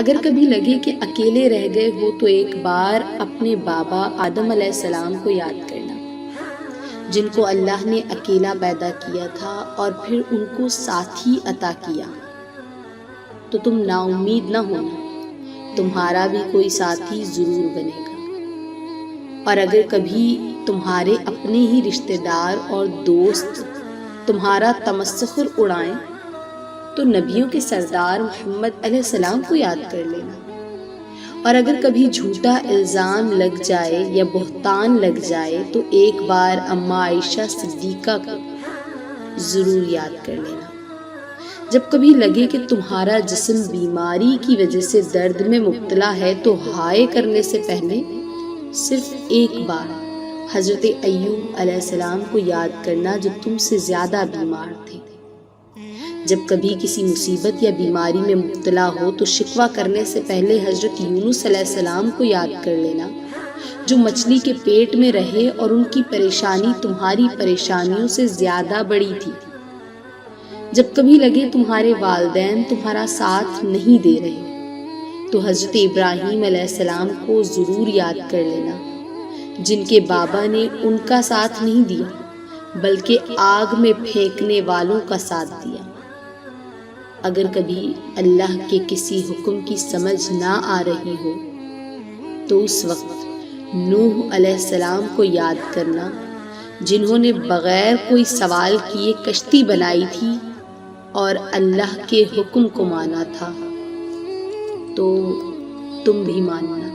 اگر کبھی لگے کہ اکیلے رہ گئے ہو تو ایک بار اپنے بابا آدم علیہ السلام کو یاد کرنا، جن کو اللہ نے اکیلا پیدا کیا تھا اور پھر ان کو ساتھی عطا کیا۔ تو تم نا امید نہ ہونا، تمہارا بھی کوئی ساتھی ضرور بنے گا۔ اور اگر کبھی تمہارے اپنے ہی رشتہ دار اور دوست تمہارا تمسخر اڑائیں تو نبیوں کے سردار محمد علیہ السلام کو یاد کر لینا۔ اور اگر کبھی جھوٹا الزام لگ جائے یا بہتان لگ جائے تو ایک بار اماں عائشہ صدیقہ کو ضرور یاد کر لینا۔ جب کبھی لگے کہ تمہارا جسم بیماری کی وجہ سے درد میں مبتلا ہے تو ہائے کرنے سے پہلے صرف ایک بار حضرت ایوب علیہ السلام کو یاد کرنا جو تم سے زیادہ بیمار تھے۔ جب کبھی کسی مصیبت یا بیماری میں مبتلا ہو تو شکوہ کرنے سے پہلے حضرت یونس علیہ السلام کو یاد کر لینا، جو مچھلی کے پیٹ میں رہے اور ان کی پریشانی تمہاری پریشانیوں سے زیادہ بڑی تھی۔ جب کبھی لگے تمہارے والدین تمہارا ساتھ نہیں دے رہے تو حضرت ابراہیم علیہ السلام کو ضرور یاد کر لینا، جن کے بابا نے ان کا ساتھ نہیں دیا بلکہ آگ میں پھینکنے والوں کا ساتھ دیا۔ اگر کبھی اللہ کے کسی حکم کی سمجھ نہ آ رہی ہو تو اس وقت نوح علیہ السلام کو یاد کرنا، جنہوں نے بغیر کوئی سوال کیے کشتی بنائی تھی اور اللہ کے حکم کو مانا تھا، تو تم بھی ماننا۔